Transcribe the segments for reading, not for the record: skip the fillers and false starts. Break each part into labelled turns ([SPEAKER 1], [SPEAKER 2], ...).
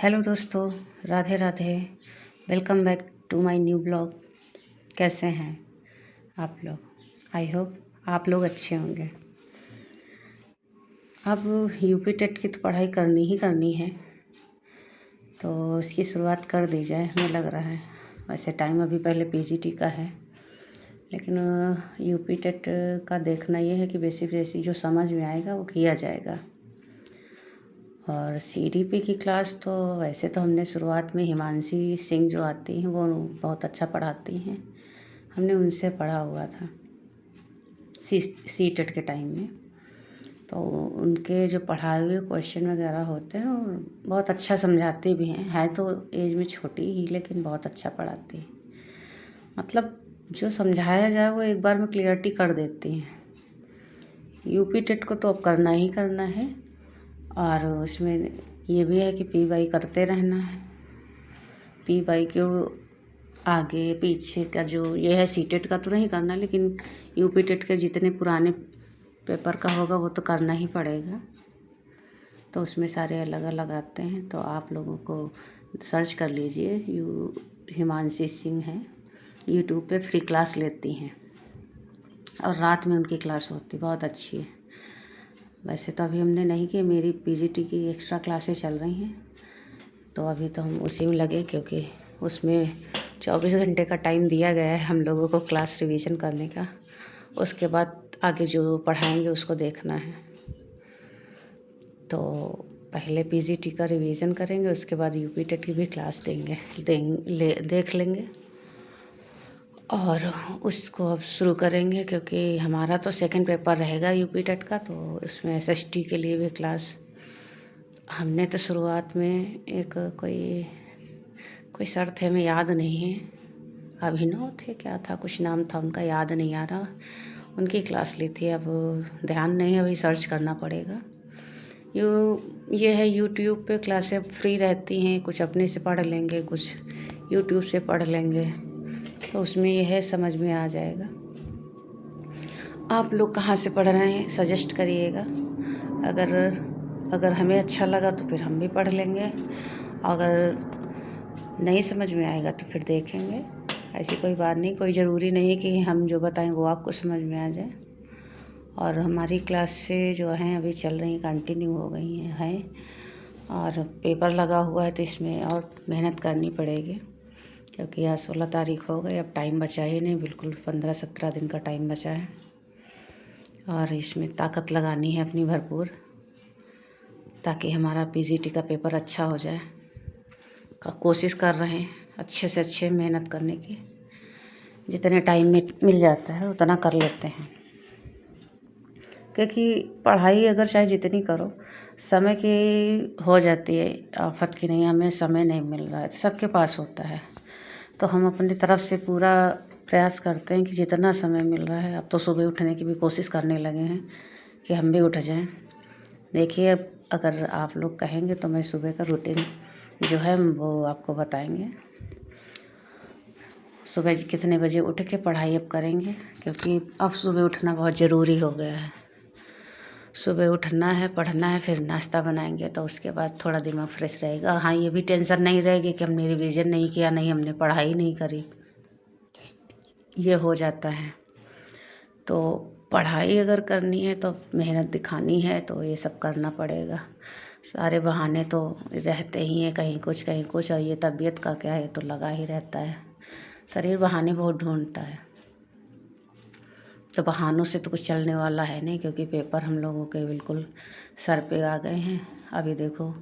[SPEAKER 1] Hello दोस्तों, Radhe Radhe. Welcome back to my new blog. कैसे हैं आप लोग? आई होप आप लोग अच्छे होंगे। अब यूपी टेट की तो पढ़ाई करनी ही करनी है, तो इसकी शुरुआत कर दी जाए, हमें लग रहा है। वैसे टाइम अभी पहले पीजीटी का है, लेकिन यूपी टेट का देखना ये है कि बेसिक जो समझ में आएगा वो किया जाएगा। और सीडीपी की क्लास तो वैसे तो हमने शुरुआत में हिमांशी सिंह जो आती हैं वो बहुत अच्छा पढ़ाती हैं, हमने उनसे पढ़ा हुआ था सी टेट के टाइम में। तो उनके जो पढ़ाए हुए क्वेश्चन वगैरह होते हैं वो बहुत अच्छा समझाते भी हैं। है तो एज में छोटी ही, लेकिन बहुत अच्छा पढ़ाती है। मतलब जो समझाया जाए वो एक बार में क्लियरिटी कर देती हैं। यूपी टेट को तो अब करना ही करना है, और उसमें ये भी है कि पी वाई करते रहना है। पी वाई के आगे पीछे का जो ये है, सी टेट का तो नहीं करना, लेकिन यूपी टेट के जितने पुराने पेपर का होगा वो तो करना ही पड़ेगा। तो उसमें सारे अलग अलग आते हैं, तो आप लोगों को सर्च कर लीजिए। हिमांशी सिंह हैं, यूट्यूब पे फ्री क्लास लेती हैं और रात में उनकी क्लास होती बहुत अच्छी है। वैसे तो अभी हमने नहीं की, मेरी पीजीटी की एक्स्ट्रा क्लासेस चल रही हैं, तो अभी तो हम उसी में लगे, क्योंकि उसमें 24 घंटे का टाइम दिया गया है हम लोगों को क्लास रिवीजन करने का। उसके बाद आगे जो पढ़ाएंगे उसको देखना है। तो पहले पीजीटी का रिवीजन करेंगे, उसके बाद यूपी टेट की भी क्लास देख लेंगे और उसको अब शुरू करेंगे, क्योंकि हमारा तो सेकंड पेपर रहेगा यूपी टेट का, तो इसमें एसएसटी के लिए भी क्लास हमने तो शुरुआत में एक कोई सर थे, हमें याद नहीं है, अभिनव थे क्या था, कुछ नाम था उनका, याद नहीं आ रहा। उनकी क्लास ली थी, अब ध्यान नहीं है, अभी सर्च करना पड़ेगा। ये है यूट्यूब पे क्लासें फ्री रहती हैं, कुछ अपने से पढ़ लेंगे, कुछ यूट्यूब से पढ़ लेंगे, तो उसमें यह है समझ में आ जाएगा। आप लोग कहाँ से पढ़ रहे हैं सजेस्ट करिएगा। अगर हमें अच्छा लगा तो फिर हम भी पढ़ लेंगे, अगर नहीं समझ में आएगा तो फिर देखेंगे। ऐसी कोई बात नहीं, कोई ज़रूरी नहीं है कि हम जो बताएं वो आपको समझ में आ जाए। और हमारी क्लास से जो हैं अभी चल रही, कंटिन्यू हो गई हैं, और पेपर लगा हुआ है, तो इसमें और मेहनत करनी पड़ेगी, क्योंकि आज 16 तारीख हो गई, अब टाइम बचा ही नहीं, बिल्कुल 15-17 दिन का टाइम बचा है, और इसमें ताकत लगानी है अपनी भरपूर, ताकि हमारा पीजीटी का पेपर अच्छा हो जाए। कोशिश कर रहे हैं अच्छे से अच्छे मेहनत करने की, जितने टाइम में मिल जाता है उतना कर लेते हैं, क्योंकि पढ़ाई अगर चाहे जितनी करो, समय की हो जाती है आफत की, नहीं हमें समय नहीं मिल रहा है, सबके पास होता है। तो हम अपनी तरफ से पूरा प्रयास करते हैं कि जितना समय मिल रहा है, अब तो सुबह उठने की भी कोशिश करने लगे हैं कि हम भी उठ जाएं। देखिए, अब अगर आप लोग कहेंगे तो मैं सुबह का रूटीन जो है वो आपको बताएंगे। सुबह कितने बजे उठ के पढ़ाई अब करेंगे, क्योंकि अब सुबह उठना बहुत ज़रूरी हो गया है। सुबह उठना है, पढ़ना है, फिर नाश्ता बनाएंगे, तो उसके बाद थोड़ा दिमाग फ्रेश रहेगा। हाँ, ये भी टेंशन नहीं रहेगी कि हमने रिवीजन नहीं किया, नहीं हमने पढ़ाई नहीं करी, ये हो जाता है। तो पढ़ाई अगर करनी है तो मेहनत दिखानी है, तो ये सब करना पड़ेगा। सारे बहाने तो रहते ही हैं, कहीं कुछ, और ये तबीयत का क्या है तो लगा ही रहता है। शरीर बहाने बहुत ढूंढता है, तो बहानों से तो कुछ चलने वाला है नहीं, क्योंकि पेपर हम लोगों के बिल्कुल सर पे आ गए हैं। अभी देखो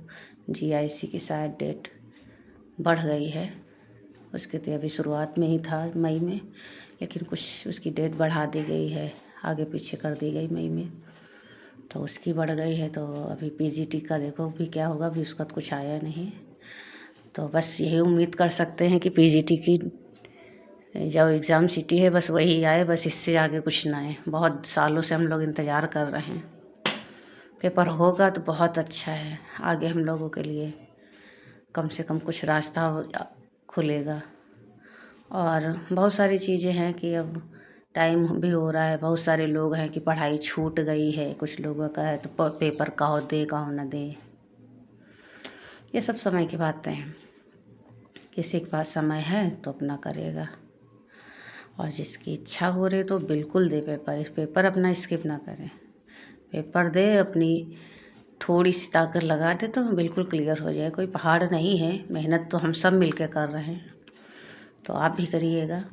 [SPEAKER 1] जीआईसी की शायद डेट बढ़ गई है, उसके तो अभी शुरुआत में ही था मई में, लेकिन कुछ उसकी डेट बढ़ा दी गई है, आगे पीछे कर दी गई मई में, तो उसकी बढ़ गई है। तो अभी पीजीटी का देखो भी क्या होगा, अभी उसका तो कुछ आया नहीं। तो बस यही उम्मीद कर सकते हैं कि पीजीटी की जो एग्ज़ाम सिटी है बस वही आए, बस इससे आगे कुछ ना आए। बहुत सालों से हम लोग इंतज़ार कर रहे हैं, पेपर होगा तो बहुत अच्छा है, आगे हम लोगों के लिए कम से कम कुछ रास्ता खुलेगा। और बहुत सारी चीज़ें हैं कि अब टाइम भी हो रहा है, बहुत सारे लोग हैं कि पढ़ाई छूट गई है, कुछ लोगों का है तो पेपर कहो दे कहो न दे, ये सब समय की बातें हैं। किसी के पास समय है तो अपना करेगा, और जिसकी इच्छा हो रही तो बिल्कुल दे पेपर। पेपर अपना स्किप ना करें, पेपर दे, अपनी थोड़ी सी ताकत लगा दे तो बिल्कुल क्लियर हो जाए। कोई पहाड़ नहीं है, मेहनत तो हम सब मिल के कर रहे हैं, तो आप भी करिएगा।